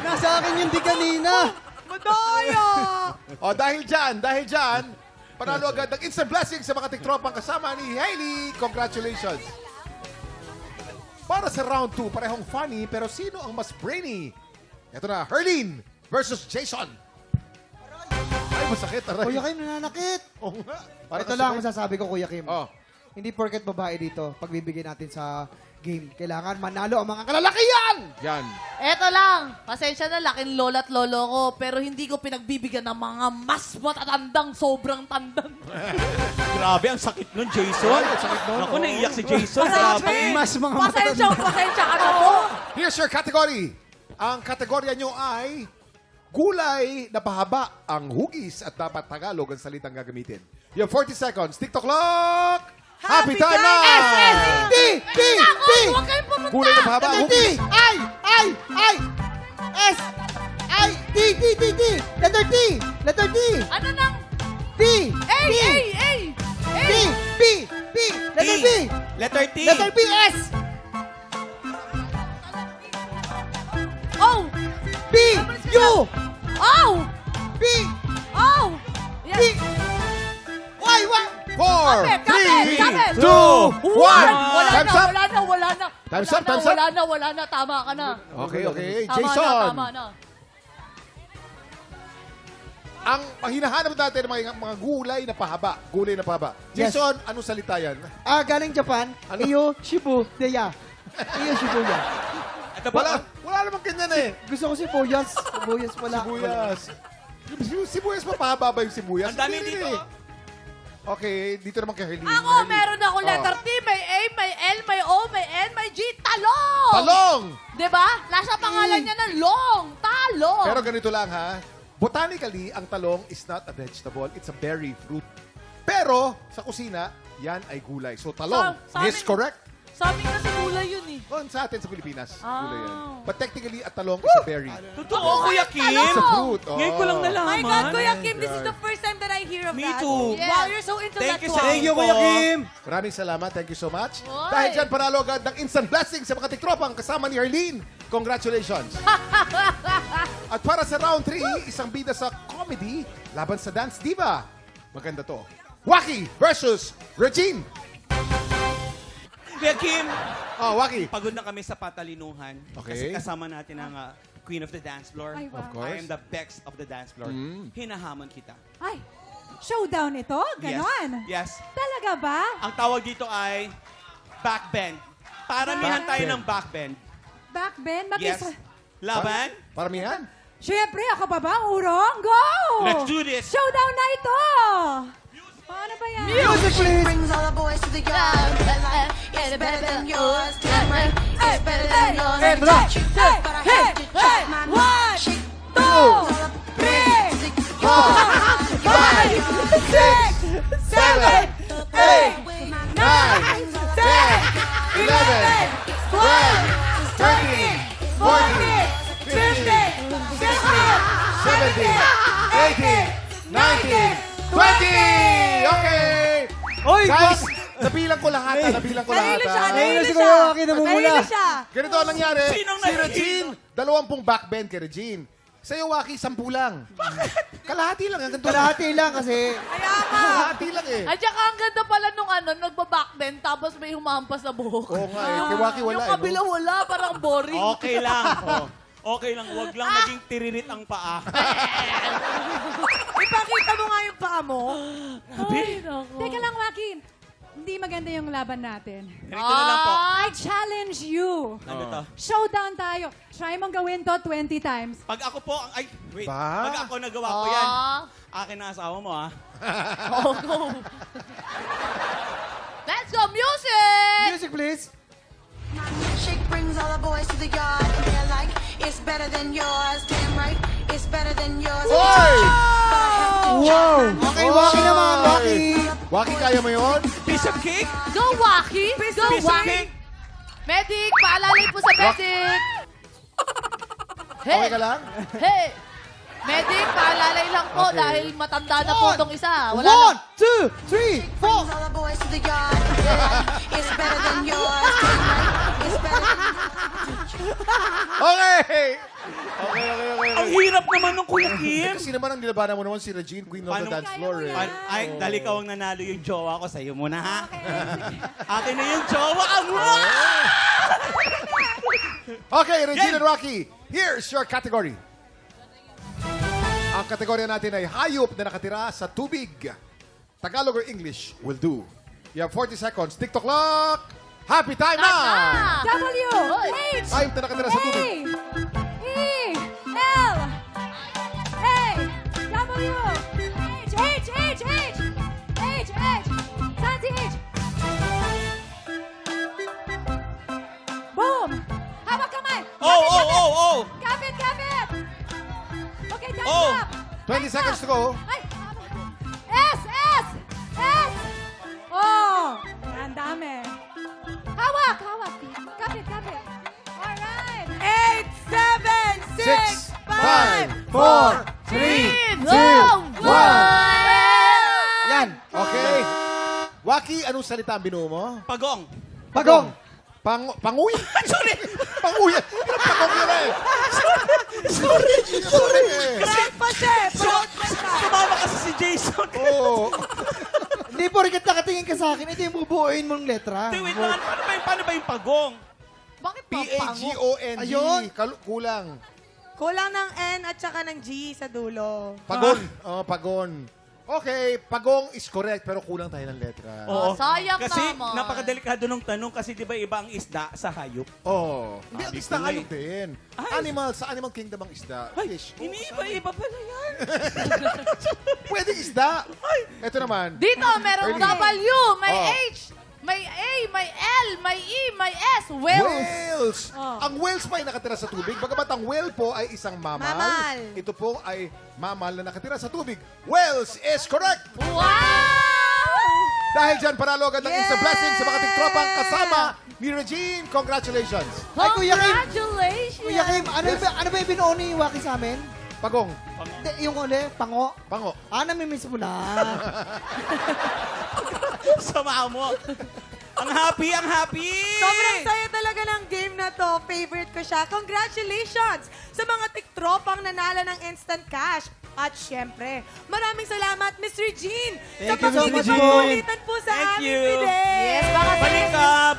Speaker 1: Nasa akin yung di kanina.
Speaker 6: Madaya!
Speaker 3: O, dahil dyan, panalo agad ng instant blessing sa mga tiktropang kasama ni Hailey. Congratulations. Para sa round 2, parehong funny, pero sino ang mas brainy? Ito na, Herlene versus Jason. Ay, masakit. Aray.
Speaker 8: Kuya Kim, nananakit.
Speaker 3: Oo nga. Para
Speaker 8: Ito lang ang masasabi ko, Kuya Kim.
Speaker 3: Oh.
Speaker 8: Hindi porket babae dito, pagbibigyan natin sa game, kailangan manalo ang mga kalalakihan!
Speaker 3: Yan.
Speaker 2: Eto lang, pasensya na, laking lola at lolo ko, pero hindi ko pinagbibigyan ng mga mas matatandang, sobrang tandang.
Speaker 5: Grabe, ang sakit nun, Jason.
Speaker 3: Ang sakit nun,
Speaker 5: Naku,
Speaker 3: oh.
Speaker 5: naiiyak si Jason.
Speaker 2: Grabe.
Speaker 5: Grabe.
Speaker 1: Mas mga
Speaker 2: Pasensya ka na po.
Speaker 3: Here's your category. Ang kategorya nyo ay gulay na pahaba ang hugis at dapat Tagalog ang salitang gagamitin. You have 40 seconds. TikTok clock! Happy time na!
Speaker 2: S.
Speaker 3: D!
Speaker 2: Huwag kayong pumunta.
Speaker 3: Gulay na pahaba ang hugis.
Speaker 8: D! Letter D!
Speaker 2: Ano nang?
Speaker 8: B!
Speaker 2: A!
Speaker 8: Letter B!
Speaker 5: Letter T.
Speaker 8: Letter B! S!
Speaker 2: O!
Speaker 8: B! U!
Speaker 2: O!
Speaker 8: B!
Speaker 2: O! Yes.
Speaker 8: B! Y!
Speaker 3: 4,
Speaker 2: Kape,
Speaker 3: 3,
Speaker 2: Kapit!
Speaker 3: 2, 1.
Speaker 2: Wala
Speaker 3: Time's
Speaker 2: na,
Speaker 3: up.
Speaker 2: wala na.
Speaker 3: Time's
Speaker 2: Wala
Speaker 3: up,
Speaker 2: na,
Speaker 3: time's up.
Speaker 2: Wala na. Tama ka na.
Speaker 3: Okay.
Speaker 2: Tama
Speaker 3: Jason.
Speaker 2: na.
Speaker 3: Ang hinahanap natin ng mga gulay na pahaba.
Speaker 8: Yes.
Speaker 3: Jason, anong salita yan?
Speaker 8: Galing Japan.
Speaker 3: Ano?
Speaker 8: Iyo Shibu Deya. Iyo Shibuya.
Speaker 3: Wala namang ganyan eh.
Speaker 8: Gusto ko sibuyas. Sibuyas pala.
Speaker 3: Sibuyas pa pahaba ba yung sibuyas?
Speaker 5: Ang dami
Speaker 3: Hindi
Speaker 5: dito.
Speaker 3: eh. Okay, dito naman kay Herlene.
Speaker 2: Ako, meron ako letter T, may A, may L, may O, may N, may G. Talong!
Speaker 3: Talong!
Speaker 2: Diba? Nasa pangalan niya ng long. Talong!
Speaker 3: Pero ganito lang ha. Botanically, ang talong is not a vegetable. It's a berry fruit. Pero, sa kusina, yan ay gulay. So, talong
Speaker 2: Sa
Speaker 3: is
Speaker 2: amin-
Speaker 3: correct.
Speaker 2: Sa amin kasi gulay yun eh.
Speaker 3: Sa atin sa Pilipinas, gulay yan.
Speaker 2: Ah.
Speaker 3: But technically, a talong is a berry.
Speaker 5: Totoo, Kuya Kim.
Speaker 3: It's a fruit.
Speaker 5: Ngayon ko lang nalaman.
Speaker 6: My God, Kuya Kim, this is the first time that I hear of
Speaker 5: Me
Speaker 6: that.
Speaker 5: too.
Speaker 6: Wow, you're so into
Speaker 5: Thank
Speaker 6: that
Speaker 5: you sa
Speaker 6: one.
Speaker 1: Thank you, Kuya Kim.
Speaker 3: Maraming salamat. Thank you so much.
Speaker 2: Oy.
Speaker 3: Dahil dyan, panalo agad ng instant blessing sa mga tiktropang kasama ni Herlene. Congratulations. At para sa round 3, isang bida sa comedy laban sa dance diva. Maganda to. Waki versus Regine.
Speaker 5: Kuya Kim,
Speaker 3: Waki.
Speaker 5: pagod na kami sa patalinuhan.
Speaker 3: Okay.
Speaker 5: Kasi kasama natin ang Queen of the Dance Floor.
Speaker 4: Ay, wow.
Speaker 3: Of course.
Speaker 5: I am the best of the dance floor. Hinahamon kita.
Speaker 4: Ay, showdown ito? Ganon?
Speaker 5: Yes.
Speaker 4: Talaga ba?
Speaker 5: Ang tawag dito ay backbend. Paramihan tayo ng backbend.
Speaker 4: Backbend?
Speaker 5: Yes. Laban?
Speaker 3: Paramihan.
Speaker 4: Siyempre, ako pa ba? Urong? Go!
Speaker 5: Let's do this.
Speaker 4: Showdown na ito! Paano ba yan?
Speaker 8: Music, please.
Speaker 13: Brings all the boys to the yard. It's better than yours. Cameron, it's better than yours.
Speaker 4: Hey,
Speaker 13: But I have to check my
Speaker 4: One,
Speaker 13: shit.
Speaker 4: two,
Speaker 13: Three,
Speaker 4: 4, 5, 6, 7, 8, 9, 10, 11, 12, 13, 14, 15, 16, 17, 18,
Speaker 3: 20! Okay!
Speaker 1: Oy,
Speaker 3: Guys, nabilang ko lahat. Nabilang ko lahat.
Speaker 1: Nahilo si Kuya Waki namumula.
Speaker 3: Ganito ang nangyari.
Speaker 5: Sinong
Speaker 3: Si
Speaker 5: nahilo?
Speaker 3: Regine, 20 backbend kay Regine. Sa'yo, Waki, 10 lang. Bakit? Kalahati lang. Hanggang
Speaker 8: Kalahati lang kasi
Speaker 3: Kalahati lang eh.
Speaker 2: At saka ang ganda pala nung nagbabackbend tapos may humahampas sa buhok.
Speaker 3: Oo nga eh. Kay Waki wala
Speaker 2: Yung
Speaker 3: eh.
Speaker 2: kabila wala, parang boring.
Speaker 5: Okay lang. Okay lang. Huwag lang maging tiririt ang paa.
Speaker 6: Ipakita mo nga yung paa mo.
Speaker 2: Ay, naku.
Speaker 4: Teka lang, Joaquin. Hindi maganda yung laban natin.
Speaker 5: Ganito na lang po.
Speaker 4: I challenge you.
Speaker 5: Ano to?
Speaker 4: Showdown tayo. Try mong gawin to 20 times.
Speaker 5: Pag ako po ang... Ay, wait.
Speaker 3: Ba?
Speaker 5: Pag ako nagawa ko yan, akin na asawa mo, ha?
Speaker 2: Oh, go. Let's go, music!
Speaker 8: music, please.
Speaker 13: Shake brings all the boys to the yard. And they're like, it's better than yours. Damn right, it's better than yours.
Speaker 3: Oy!
Speaker 8: Wow! Okay, Waki naman, Waki.
Speaker 3: Waki, kaya mo yun?
Speaker 5: Piece of cake?
Speaker 2: Go, Waki! Go,
Speaker 5: Piece of
Speaker 2: Waki!
Speaker 5: cake?
Speaker 2: Medic, paalalay po sa medic!
Speaker 3: Okay ka lang?
Speaker 2: Hey! Medic, paalalay lang po
Speaker 3: Okay.
Speaker 2: dahil matanda na po itong isa. Wala
Speaker 8: 1, 2, 3, 4.
Speaker 13: Brings all the boys to the yard. And they're like, it's better than yours. Damn right, it's better.
Speaker 3: Okay!
Speaker 5: Ang hirap naman ng Kuya Kim.
Speaker 3: Kasi naman ang nilabanan mo naman si Regine, Queen of the
Speaker 5: Paano-
Speaker 3: Dance Floor eh.
Speaker 5: Ay, dali ka ang nanalo yung jowa ko. Sa'yo muna, ha? Akin na yung jowa.
Speaker 3: Okay, Regine and Rocky, here's your category. Ang kategorya natin ay hayop na nakatira sa tubig. Tagalog or English will do. You have 40 seconds. TikTok clock! Happy time na!
Speaker 4: W, H,
Speaker 3: Hayop na nakatira sa tubig.
Speaker 4: E, L, A, W, H, H, H, H, H, H, saan si H? Boom! Hawak kamay!
Speaker 5: Oh!
Speaker 4: Kapit, kapit! Okay, time's
Speaker 5: Oh.
Speaker 4: up!
Speaker 3: 20 seconds to go.
Speaker 4: Ay! S! S! S! Oh! Ang dami. Hawak! Hawak! Kapit, kapit. Alright!
Speaker 6: 8, 7,
Speaker 3: 6, 5, 4, 3, 2, 1.
Speaker 8: Yan.
Speaker 3: Okay. Waki, anong salita ang binuo mo?
Speaker 5: Pagong.
Speaker 8: Pagong.
Speaker 3: Panguy?
Speaker 5: Sorry.
Speaker 3: Panguy. Pagong yun eh. Sorry.
Speaker 6: Grandpa Chef!
Speaker 5: Sumama kasi si Jason.
Speaker 3: Oo.
Speaker 8: Hindi po, rigat nakatingin ka sa akin, ito yung bubuuin mong letra.
Speaker 5: Wait lang, paano ba yung pagong?
Speaker 2: Bakit
Speaker 3: P-A-G-O-N-G.
Speaker 2: Ayun.
Speaker 3: Kulang.
Speaker 11: Kulang ng N at saka ng G sa dulo.
Speaker 3: Pagon. Oh, pagon. Okay, pagong is correct, pero kulang tayo ng letra.
Speaker 2: Oh, sayang
Speaker 5: Kasi
Speaker 2: naman.
Speaker 5: napakadelikado ng tanong kasi di ba iba ang isda sa hayop?
Speaker 3: Oh. Hindi, ang
Speaker 5: Hindi
Speaker 3: isda
Speaker 5: ko
Speaker 3: hayop
Speaker 5: eh.
Speaker 3: din. Animal, sa animal kingdom ang isda. Fish. Oh,
Speaker 5: Iniiba-iba pala yan.
Speaker 3: Pwede isda. Ito naman.
Speaker 2: Dito, merong
Speaker 3: Early.
Speaker 2: W, may
Speaker 3: Oh.
Speaker 2: H, may A, may L, may E, may S. Whales.
Speaker 3: Whales!
Speaker 2: Oh.
Speaker 3: Ang whales pa ay nakatira sa tubig. Bagamat ang whale po ay isang mammal.
Speaker 11: Mammal.
Speaker 3: Ito po ay mammal na nakatira sa tubig. Whales is correct!
Speaker 2: Wow!
Speaker 3: Dahil dyan, panalo agad ng instant blessing sa mga tiktropang kasama ni Regine. Congratulations!
Speaker 8: Ay, Kuya Kim.
Speaker 2: Congratulations!
Speaker 8: Kuya Kim, ano ba yung binuo ni Waki sa amin?
Speaker 3: Pagong.
Speaker 8: Hindi, yung uli, pango.
Speaker 3: Pango.
Speaker 8: Namimiss mo na.
Speaker 5: Sama mo. Ang happy, ang happy!
Speaker 11: Sobrang saya talaga ng game na to. Favorite ko siya. Congratulations sa mga tiktropang nanalo ng instant cash. At syempre, maraming salamat, Miss Regine, sa
Speaker 8: Thank you so much,
Speaker 11: pagkikipagpulitan po sa
Speaker 5: Thank
Speaker 11: amin
Speaker 5: you.
Speaker 11: today.
Speaker 2: Yes, baka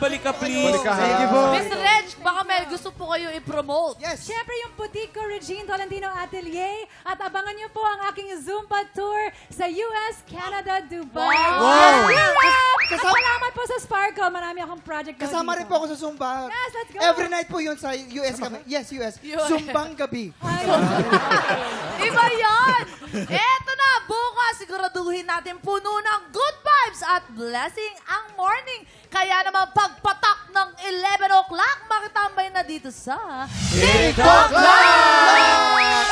Speaker 5: Balik ka please.
Speaker 3: Balik ka, ha?
Speaker 8: Thank you po.
Speaker 2: Miss Reg, baka may gusto po kayo i-promote.
Speaker 8: Yes.
Speaker 4: Siyempre yung boutique ko, Regine Tolentino Atelier. At abangan niyo po ang aking Zumba tour sa US, Canada, Dubai.
Speaker 8: Wow!
Speaker 4: At salamat po sa Sparkle. Marami akong project daw
Speaker 8: Kasama rin
Speaker 4: dito.
Speaker 8: po ako sa Zumba.
Speaker 4: Yes, let's go.
Speaker 8: Every night po yun sa US kami. Yes, US. Zumbang gabi.
Speaker 2: Iba yan! Eto na, bukas siguraduhin natin puno ng good vibes at blessing ang morning. Kaya naman pagpatak ng 11 o'clock, makitambay na dito sa
Speaker 3: TikTok Live!